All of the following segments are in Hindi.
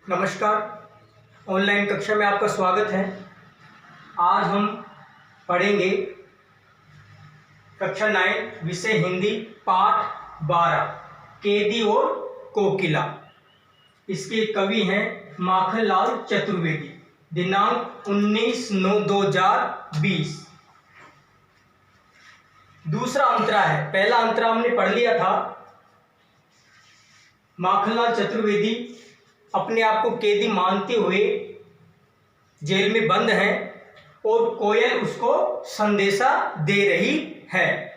नमस्कार। ऑनलाइन कक्षा में आपका स्वागत है। आज हम पढ़ेंगे कक्षा 9 विषय हिंदी पाठ 12 कैदी और कोकिला। इसके कवि हैं माखनलाल चतुर्वेदी। दिनांक 19/9/2020। दूसरा अंतरा है, पहला अंतरा हमने पढ़ लिया था। माखनलाल चतुर्वेदी अपने आप को कैदी मानते हुए जेल में बंद हैं और कोयल उसको संदेशा दे रही है।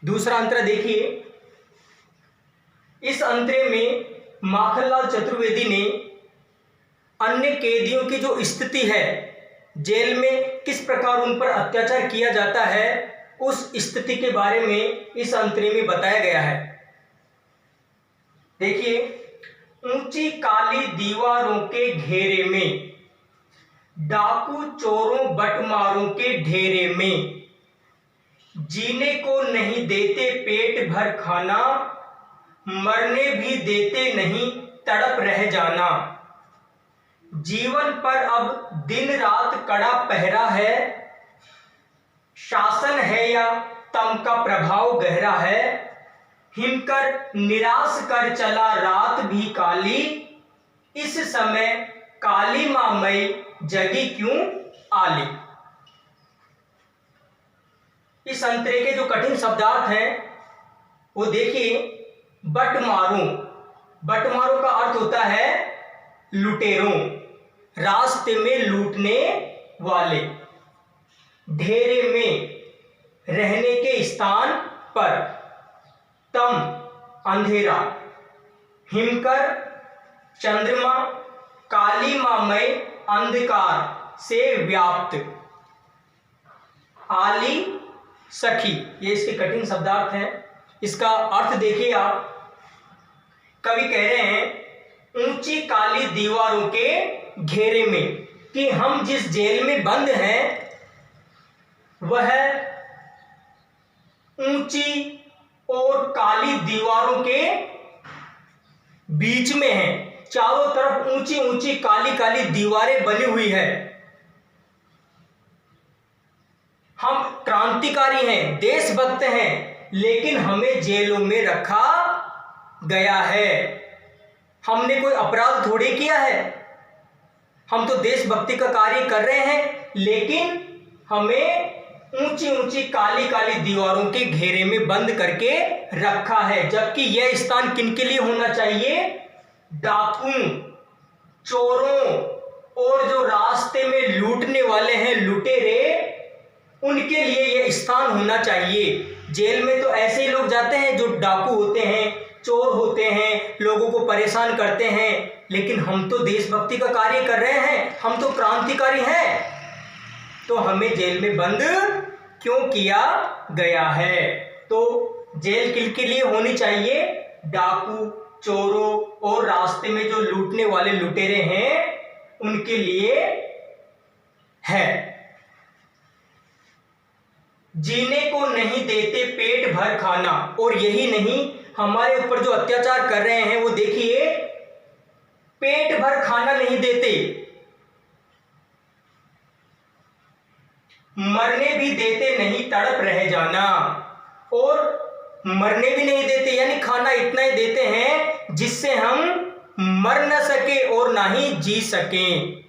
दूसरा अंतरा देखिए। इस अंतरे में माखनलाल चतुर्वेदी ने अन्य कैदियों की जो स्थिति है, जेल में किस प्रकार उन पर अत्याचार किया जाता है, उस स्थिति के बारे में इस अंतरे में बताया गया है। देखिए, ऊंची काली दीवारों के घेरे में, डाकू चोरों बटमारों के ढेरे में, जीने को नहीं देते पेट भर खाना, मरने भी देते नहीं तड़प रह जाना। जीवन पर अब दिन रात कड़ा पहरा है, शासन है या तम का प्रभाव गहरा है। हिमकर निराश कर चला रात भी काली, इस समय काली मां मई जगी क्यों आली। इस अंतरे के जो कठिन शब्दार्थ हैं वो देखिए। बटमारों, बटमारों का अर्थ होता है लुटेरों, रास्ते में लूटने वाले। ढेरे में, रहने के स्थान पर। तम, अंधेरा। हिमकर, चंद्रमा। काली मां मई, अंधकार से व्याप्त। आली, सखी। ये इसके कठिन शब्दार्थ हैं। इसका अर्थ देखिए आप। कवि कह रहे हैं ऊंची काली दीवारों के घेरे में, कि हम जिस जेल में बंद हैं वह ऊंची और काली दीवारों के बीच में है। चारों तरफ ऊंची ऊंची काली काली दीवारें बनी हुई है। हम क्रांतिकारी हैं, देशभक्त हैं, लेकिन हमें जेलों में रखा गया है। हमने कोई अपराध थोड़ी किया है। हम तो देशभक्ति का कार्य कर रहे हैं, लेकिन हमें ऊंची ऊंची काली काली दीवारों के घेरे में बंद करके रखा है। जबकि यह स्थान किनके लिए होना चाहिए? डाकू, चोरों और जो रास्ते में लूटने वाले हैं लुटेरे, उनके लिए यह स्थान होना चाहिए। जेल में तो ऐसे ही लोग जाते हैं जो डाकू होते हैं, चोर होते हैं, लोगों को परेशान करते हैं, लेकिन हम तो देशभक्ति का कार्य कर रहे हैं, हम तो क्रांतिकारी हैं, तो हमें जेल में बंद क्यों किया गया है? तो जेल किसके लिए होनी चाहिए? डाकू, चोरों और रास्ते में जो लूटने वाले लुटेरे हैं उनके लिए है। जीने को नहीं देते पेट भर खाना। और यही नहीं, हमारे ऊपर जो अत्याचार कर रहे हैं वो देखिए, पेट भर खाना नहीं देते, मरने भी देते नहीं तड़प रह जाना। और मरने भी नहीं देते, यानी खाना इतना ही देते हैं जिससे हम मर न सके और ना ही जी सकें,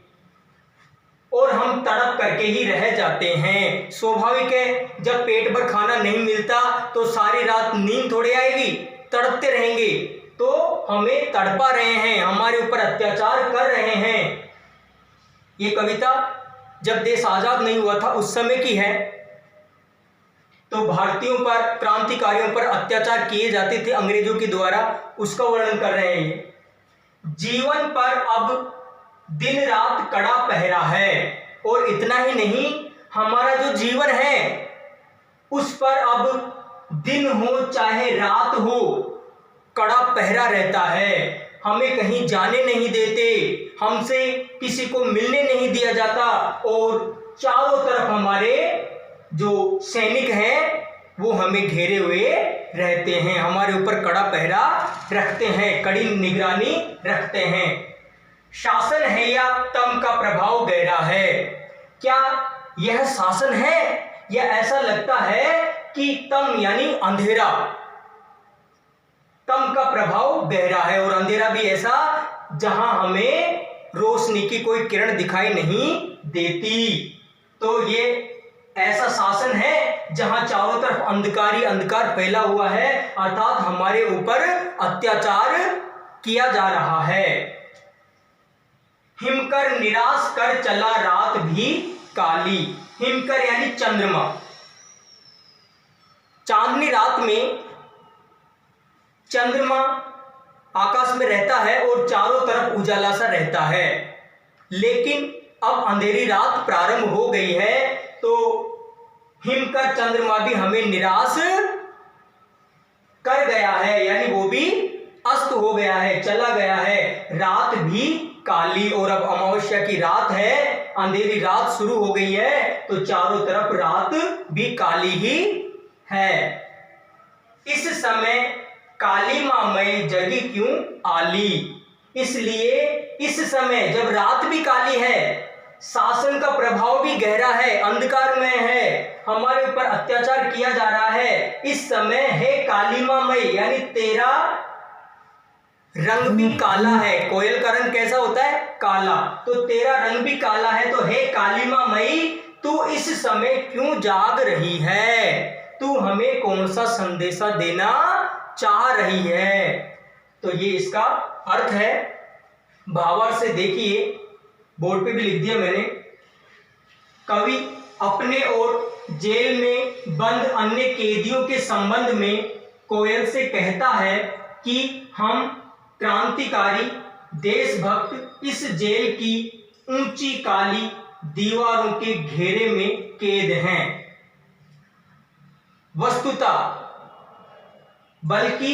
और हम तड़प करके ही रह जाते हैं। स्वाभाविक है, जब पेट भर खाना नहीं मिलता तो सारी रात नींद थोड़ी आएगी, तड़पते रहेंगे। तो हमें तड़पा रहे हैं, हमारे ऊपर अत्याचार कर रहे हैं। ये कविता जब देश आजाद नहीं हुआ था उस समय की है। तो भारतीयों पर, क्रांतिकारियों पर अत्याचार किए जाते थे अंग्रेजों के द्वारा, उसका वर्णन कर रहे हैं ये। जीवन पर अब दिन रात कड़ा पहरा है। और इतना ही नहीं, हमारा जो जीवन है उस पर अब दिन हो चाहे रात हो, कड़ा पहरा रहता है। हमें कहीं जाने नहीं देते, हमसे किसी को मिलने नहीं दिया जाता, और चारों तरफ हमारे जो सैनिक हैं वो हमें घेरे हुए रहते हैं, हमारे ऊपर कड़ा पहरा रखते हैं, कड़ी निगरानी रखते हैं। शासन है या तम का प्रभाव गहरा है? क्या यह शासन है या ऐसा लगता है कि तम यानी अंधेरा, तम का प्रभाव गहरा है और अंधेरा भी ऐसा जहां हमें रोशनी की कोई किरण दिखाई नहीं देती। तो ये ऐसा शासन है जहां चारों तरफ अंधकार ही अंधकार फैला हुआ है, अर्थात हमारे ऊपर अत्याचार किया जा रहा है। हिमकर निराश कर चला रात भी काली। हिमकर यानी चंद्रमा। चांदनी रात में चंद्रमा आकाश में रहता है और चारों तरफ उजाला सा रहता है, लेकिन अब अंधेरी रात प्रारंभ हो गई है तो हिमकर चंद्रमा भी हमें निराश कर गया है, यानी वो भी अस्त हो गया है, चला गया है। रात भी काली, और अब अमावस्या की रात है, अंधेरी रात शुरू हो गई है तो चारों तरफ रात भी काली ही है। इस समय काली मां मैं जगी क्यों आली। इसलिए इस समय जब रात भी काली है, शासन का प्रभाव भी गहरा है, अंधकार में है, हमारे ऊपर अत्याचार किया जा रहा है, इस समय हे काली मां मैं, यानी तेरा रंग भी काला है। कोयल का रंग कैसा होता है? काला। तो तेरा रंग भी काला है, तो हे काली मां मई, तू इस समय क्यों जाग रही है? तू हमें कौन सा संदेशा देना चाह रही है? तो ये इसका अर्थ है। भावार्थ से देखिए, बोर्ड पे भी लिख दिया मैंने। कवि अपने और जेल में बंद अन्य कैदियों के संबंध में कोयल से कहता है कि हम क्रांतिकारी देशभक्त इस जेल की ऊंची काली दीवारों के घेरे में कैद हैं। वस्तुतः बल्कि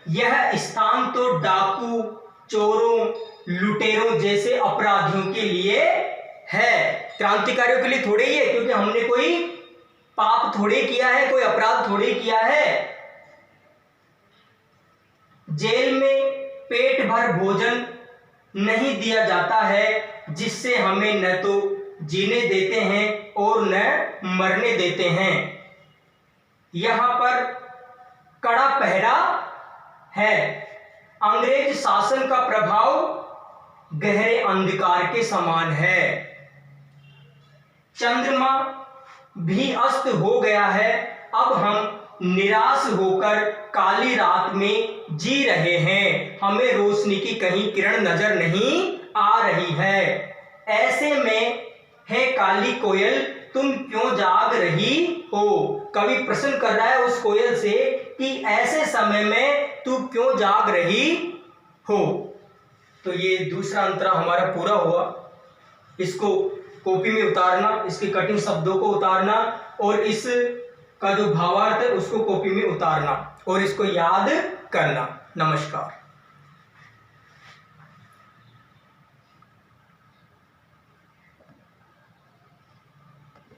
यह स्थान तो डाकू, चोरों, लुटेरों जैसे अपराधियों के लिए है, क्रांतिकारियों के लिए थोड़े ही है, क्योंकि हमने कोई पाप थोड़े किया है, कोई अपराध थोड़े किया है। जेल में पेट भर भोजन नहीं दिया जाता है, जिससे हमें न तो जीने देते हैं और न मरने देते हैं। यहां पर कड़ा पहरा है। अंग्रेज शासन का प्रभाव गहरे अंधकार के समान है। चंद्रमा भी अस्त हो गया है, अब हम निराश होकर काली रात में जी रहे हैं, हमें रोशनी की कहीं किरण नजर नहीं आ रही है। ऐसे में हे काली कोयल, तुम क्यों जाग रही हो? कवि प्रश्न कर रहा है उस कोयल से कि ऐसे समय में तू क्यों जाग रही हो। तो ये दूसरा अंतरा हमारा पूरा हुआ। इसको कॉपी में उतारना, इसके कठिन शब्दों को उतारना और इस का जो भावार्थ है उसको कॉपी में उतारना और इसको याद करना। नमस्कार।